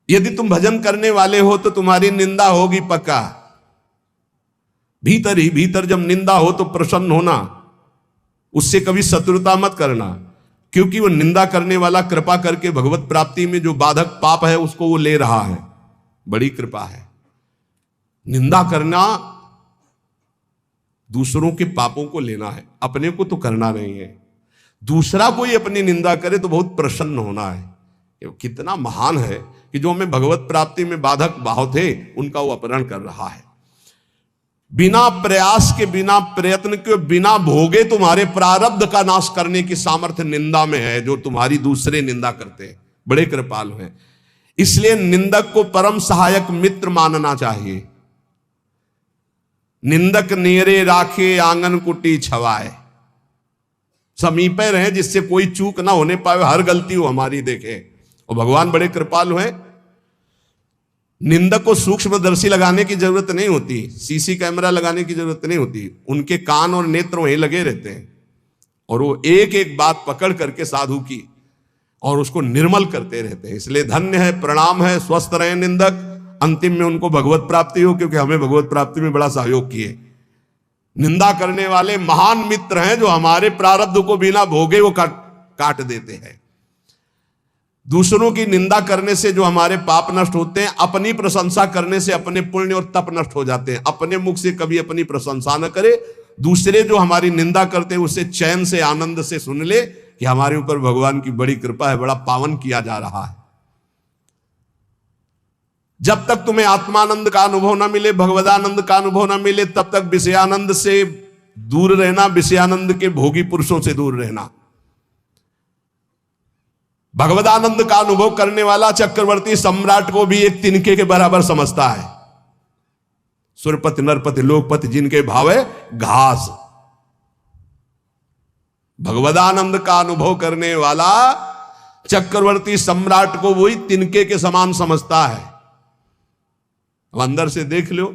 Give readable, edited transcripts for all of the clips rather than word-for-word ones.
यदि तुम भजन करने वाले हो तो तुम्हारी निंदा होगी पक्का। भीतर ही भीतर जब निंदा हो तो प्रसन्न होना, उससे कभी शत्रुता मत करना, क्योंकि वो निंदा करने वाला कृपा करके भगवत प्राप्ति में जो बाधक पाप है उसको वो ले रहा है। बड़ी कृपा है। निंदा करना दूसरों के पापों को लेना है, अपने को तो करना नहीं है। दूसरा कोई अपनी निंदा करे तो बहुत प्रसन्न होना है। कितना महान है कि जो हमें भगवत प्राप्ति में बाधक भाव थे उनका वो अपहरण कर रहा है। बिना प्रयास के, बिना प्रयत्न के, बिना भोगे तुम्हारे प्रारब्ध का नाश करने की सामर्थ्य निंदा में है, जो तुम्हारी दूसरे निंदा करते हैं। बड़े कृपालु हैं। इसलिए निंदक को परम सहायक मित्र मानना चाहिए। निंदक नेरे राखे आंगन कुटी छवाए, समीपे रहे जिससे कोई चूक ना होने पाए, हर गलती वो हमारी देखे। और भगवान बड़े कृपालु हैं। निंदक को सूक्ष्मदर्शी लगाने की जरूरत नहीं होती, सीसी कैमरा लगाने की जरूरत नहीं होती। उनके कान और नेत्र वहीं लगे रहते हैं और वो एक एक बात पकड़ करके साधु की और उसको निर्मल करते रहते हैं। इसलिए धन्य है, प्रणाम है, स्वस्थ रहे निंदक। अंतिम में उनको भगवत प्राप्ति हो, क्योंकि हमें भगवत प्राप्ति में बड़ा सहयोग किए। निंदा करने वाले महान मित्र हैं जो हमारे प्रारब्ध को बिना भोगे वो काट देते हैं। दूसरों की निंदा करने से जो हमारे पाप नष्ट होते हैं, अपनी प्रशंसा करने से अपने पुण्य और तप नष्ट हो जाते हैं। अपने मुख से कभी अपनी प्रशंसा न करे, दूसरे जो हमारी निंदा करते हैं उसे चैन से, आनंद से सुन ले कि हमारे ऊपर भगवान की बड़ी कृपा है, बड़ा पावन किया जा रहा है। जब तक तुम्हें आत्मानंद का अनुभव ना मिले, भगवदानंद का अनुभव ना मिले, तब तक विषयानंद से दूर रहना, विषयानंद के भोगी पुरुषों से दूर रहना। भगवदानंद का अनुभव करने वाला चक्रवर्ती सम्राट को भी एक तिनके के बराबर समझता है। सुरपति नरपति लोकपति जिनके भावे घास। भगवदानंद का अनुभव करने वाला चक्रवर्ती सम्राट को वही तिनके के समान समझता है। अब अंदर से देख लो,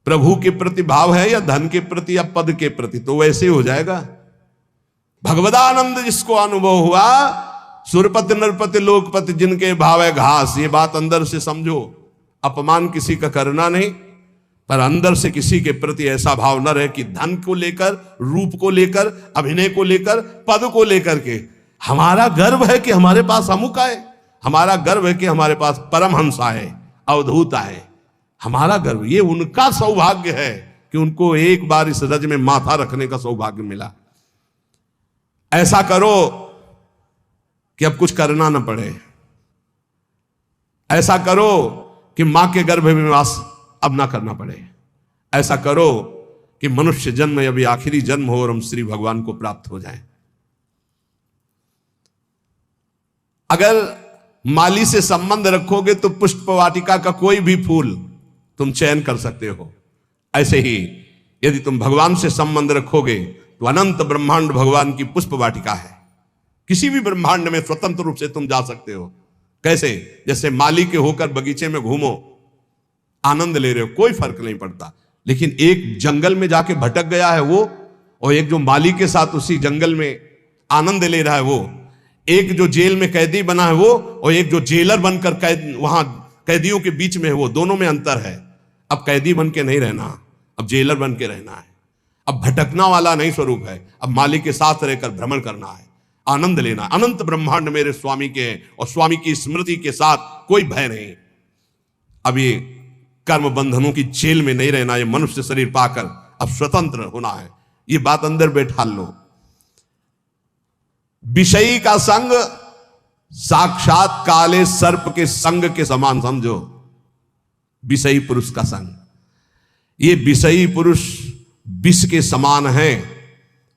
प्रभु के प्रति भाव है या धन के प्रति या पद के प्रति, तो वैसे हो जाएगा। भगवदानंद जिसको अनुभव हुआ, सुरपति नरपति लोकपति जिनके भाव है घास, ये बात अंदर से समझो। अपमान किसी का करना नहीं, पर अंदर से किसी के प्रति ऐसा भाव न रहे कि धन को लेकर, रूप को लेकर, अभिनय को लेकर, पद को लेकर के हमारा गर्व है कि हमारे पास अमुक आए, हमारा गर्व है कि हमारे पास परमहंस आए, अवधूत आए। हमारा गर्व, ये उनका सौभाग्य है कि उनको एक बार इस रज में माथा रखने का सौभाग्य मिला। ऐसा करो कि अब कुछ करना न पड़े। ऐसा करो कि मां के गर्भ में वास अब ना करना पड़े। ऐसा करो कि मनुष्य जन्म अभी आखिरी जन्म हो और हम श्री भगवान को प्राप्त हो जाएं। अगर माली से संबंध रखोगे तो पुष्प वाटिका का कोई भी फूल तुम चयन कर सकते हो। ऐसे ही यदि तुम भगवान से संबंध रखोगे तो अनंत ब्रह्मांड भगवान की पुष्प वाटिका है। किसी भी ब्रह्मांड में स्वतंत्र रूप से तुम जा सकते हो। कैसे? जैसे माली के होकर बगीचे में घूमो, आनंद ले रहे हो, कोई फर्क नहीं पड़ता। लेकिन एक जंगल में जाके भटक गया है वो, और एक जो माली के साथ उसी जंगल में आनंद ले रहा है वो, एक जो जेल में कैदी बना है वो, और एक जो जेलर बनकर वहां कैदियों के बीच में है वो, दोनों में अंतर है। अब कैदी बन के नहीं रहना, अब जेलर बन के रहना है। अब भटकना वाला नहीं स्वरूप है, अब मालिक के साथ रहकर भ्रमण करना है, आनंद लेना। अनंत ब्रह्मांड मेरे स्वामी के हैं और स्वामी की स्मृति के साथ कोई भय नहीं। अब ये कर्म बंधनों की जेल में नहीं रहना, ये मनुष्य शरीर पाकर अब स्वतंत्र होना है। ये बात अंदर बैठा लो। विषयी का संग साक्षात काले सर्प के संग के समान समझो। विषयी पुरुष का संग, ये विषयी पुरुष विष के समान है।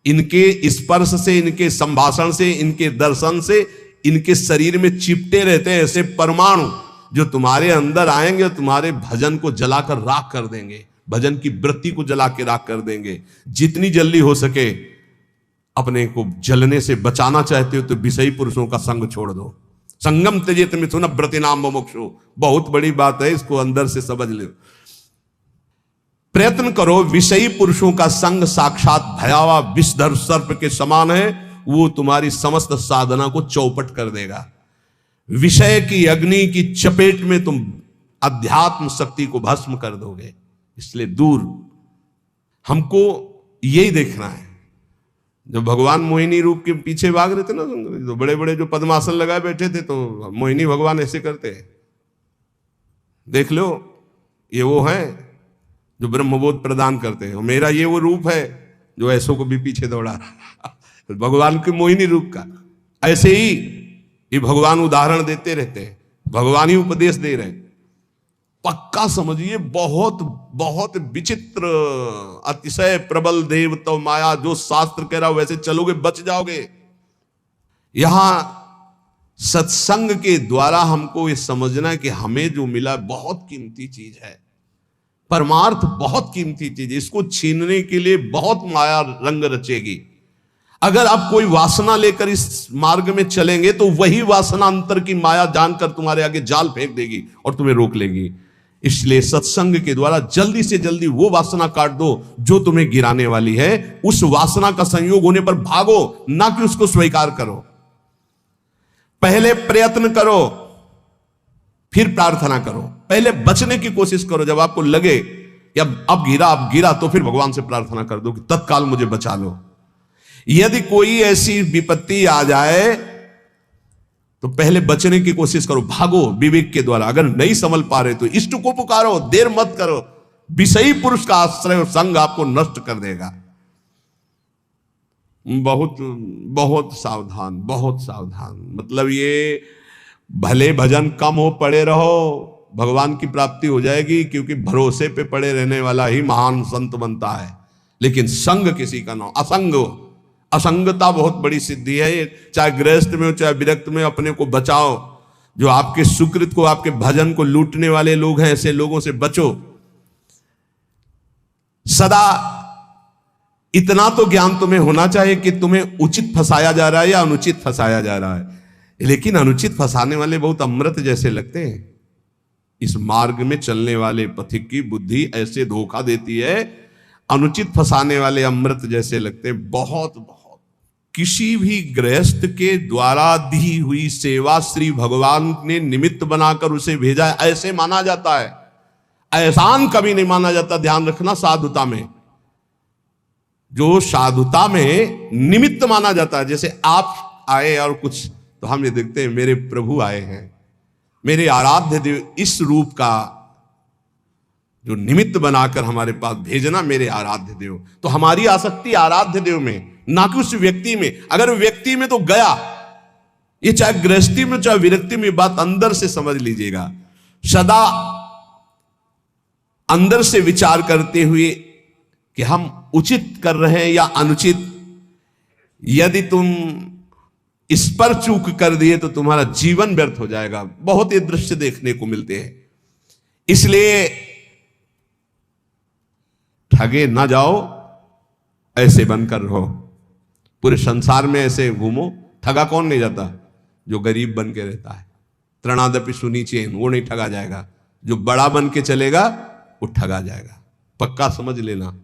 इनके स्पर्श से, इनके संभाषण से, इनके दर्शन से इनके शरीर में चिपटे रहते हैं ऐसे परमाणु, जो तुम्हारे अंदर आएंगे और तुम्हारे भजन को जलाकर राख कर देंगे, भजन की वृत्ति को जला के राख कर देंगे। जितनी जल्दी हो सके अपने को जलने से बचाना चाहते हो तो विषयी पुरुषों का संग छोड़ दो। संगम त्यजेत मिथुन व्रति नाम मोक्षो, बहुत बड़ी बात है, इसको अंदर से समझ लो। प्रयत्न करो। विषयी पुरुषों का संग साक्षात भयावह विषधर सर्प के समान है, वो तुम्हारी समस्त साधना को चौपट कर देगा। विषय की अग्नि की चपेट में तुम अध्यात्म शक्ति को भस्म कर दोगे। इसलिए दूर, हमको यही देखना है। जब भगवान मोहिनी रूप के पीछे भाग रहे थे ना, तो बड़े बड़े जो पद्मासन लगाए बैठे थे, तो मोहिनी भगवान ऐसे करते हैं, देख लो, ये वो है जो ब्रह्मबोध प्रदान करते हैं। मेरा ये वो रूप है जो ऐसों को भी पीछे दौड़ा भगवान के मोहिनी रूप का। ऐसे ही ये भगवान उदाहरण देते रहते हैं, भगवान ही उपदेश दे रहे हैं। पक्का समझिए, बहुत बहुत विचित्र, अतिशय प्रबल देव तो माया, जो शास्त्र कह रहा वैसे चलोगे बच जाओगे। यहां सत्संग के द्वारा हमको ये समझना है कि हमें जो मिला बहुत कीमती चीज है, परमार्थ बहुत कीमती चीज है। इसको छीनने के लिए बहुत माया रंग रचेगी। अगर आप कोई वासना लेकर इस मार्ग में चलेंगे तो वही वासना अंतर की माया जानकर तुम्हारे आगे जाल फेंक देगी और तुम्हें रोक लेगी। इसलिए सत्संग के द्वारा जल्दी से जल्दी वो वासना काट दो जो तुम्हें गिराने वाली है। उस वासना का संयोग होने पर भागो, ना कि उसको स्वीकार करो। पहले प्रयत्न करो, फिर प्रार्थना करो। पहले बचने की कोशिश करो। जब आपको लगे कि अब गिरा, तो फिर भगवान से प्रार्थना कर दो कि तत्काल मुझे बचा लो। यदि कोई ऐसी विपत्ति आ जाए तो पहले बचने की कोशिश करो, भागो विवेक के द्वारा। अगर नहीं संभल पा रहे तो इष्ट को पुकारो, देर मत करो। विषयी पुरुष का आश्रय और संग आपको नष्ट कर देगा। बहुत बहुत सावधान, बहुत सावधान। मतलब ये भले भजन कम हो, पड़े रहो, भगवान की प्राप्ति हो जाएगी, क्योंकि भरोसे पे पड़े रहने वाला ही महान संत बनता है। लेकिन संग किसी का ना, असंगता बहुत बड़ी सिद्धि है। चाहे गृहस्थ में हो चाहे विरक्त में, अपने को बचाओ। जो आपके सुकृत को, आपके भजन को लूटने वाले लोग हैं, ऐसे लोगों से बचो। सदा इतना तो ज्ञान तुम्हें होना चाहिए कि तुम्हें उचित फंसाया जा रहा है या अनुचित फंसाया जा रहा है। लेकिन अनुचित फंसाने वाले बहुत अमृत जैसे लगते हैं। इस मार्ग में चलने वाले पथिक की बुद्धि ऐसे धोखा देती है, अनुचित फंसाने वाले अमृत जैसे लगते हैं। बहुत बहुत किसी भी गृहस्थ के द्वारा दी हुई सेवा श्री भगवान ने निमित्त बनाकर उसे भेजा है, ऐसे माना जाता है। एहसान कभी नहीं माना जाता। ध्यान रखना, साधुता में, जो साधुता में निमित्त माना जाता है। जैसे आप आए और कुछ, तो हम ये देखते हैं मेरे प्रभु आए हैं, मेरे आराध्य देव, इस रूप का जो निमित्त बनाकर हमारे पास भेजना, मेरे आराध्य देव। तो हमारी आसक्ति आराध्य देव में, ना कि उस व्यक्ति में। अगर व्यक्ति में तो गया, ये चाहे गृहस्थी में चाहे विरक्ति में, बात अंदर से समझ लीजिएगा। सदा अंदर से विचार करते हुए कि हम उचित कर रहे हैं या अनुचित। यदि तुम इस पर चूक कर दिए तो तुम्हारा जीवन व्यर्थ हो जाएगा। बहुत ये दृश्य देखने को मिलते हैं। इसलिए ठगे ना जाओ, ऐसे बनकर रहो। पूरे संसार में ऐसे घूमो। ठगा कौन नहीं जाता? जो गरीब बन के रहता है। त्रणादपि सुनीचेन, वो नहीं ठगा जाएगा। जो बड़ा बन के चलेगा वो ठगा जाएगा। पक्का समझ लेना।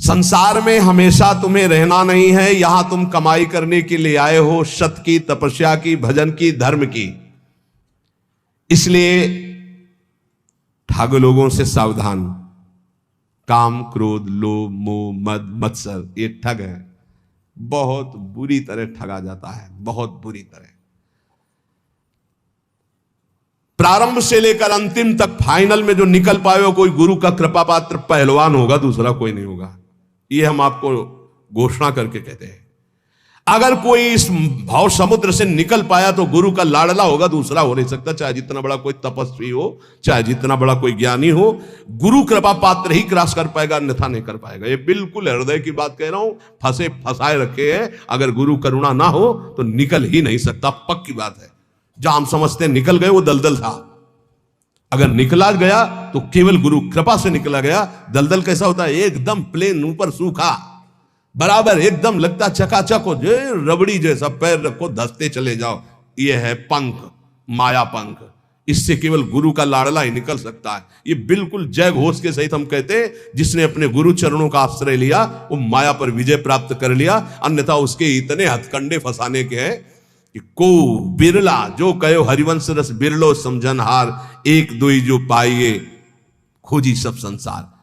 संसार में हमेशा तुम्हें रहना नहीं है। यहां तुम कमाई करने के लिए आए हो, सत की, तपस्या की, भजन की, धर्म की। इसलिए ठग लोगों से सावधान। काम, क्रोध, लोभ, मोह, मद, मत्सर, ये ठग है। बहुत बुरी तरह ठगा जाता है, बहुत बुरी तरह। प्रारंभ से लेकर अंतिम तक, फाइनल में जो निकल पाए हो, कोई गुरु का कृपा पात्र पहलवान होगा, दूसरा कोई नहीं होगा। ये हम आपको घोषणा करके कहते हैं। अगर कोई इस भाव समुद्र से निकल पाया तो गुरु का लाडला होगा, दूसरा हो नहीं सकता। चाहे जितना बड़ा कोई तपस्वी हो, चाहे जितना बड़ा कोई ज्ञानी हो, गुरु कृपा पात्र ही क्रॉस कर पाएगा, अन्यथा नहीं कर पाएगा। ये बिल्कुल हृदय की बात कह रहा हूं। फंसे फंसाए रखे हैं। अगर गुरु करुणा ना हो तो निकल ही नहीं सकता, पक्की बात है। जहां हम समझते हैं निकल गए, वो दलदल था। अगर निकला गया तो केवल गुरु कृपा से निकला गया। दलदल कैसा होता है? एकदम प्लेन, ऊपर सूखा, बराबर एकदम लगता चकाचक हो, जो रबड़ी जैसा। पैर रखो, धसते चले जाओ। ये है पंख, माया पंख। इससे केवल गुरु का लाडला ही निकल सकता है। ये बिल्कुल जय घोष के सहित हम कहते हैं, जिसने अपने गुरु चरणों का आश्रय लिया वो माया पर विजय प्राप्त कर लिया। अन्यथा उसके इतने हथकंडे फंसाने के हैं कि को बिरला जो कहो हरिवंश रस बिरलो समझनहार, एक दुई जो पाइए खोजी सब संसार।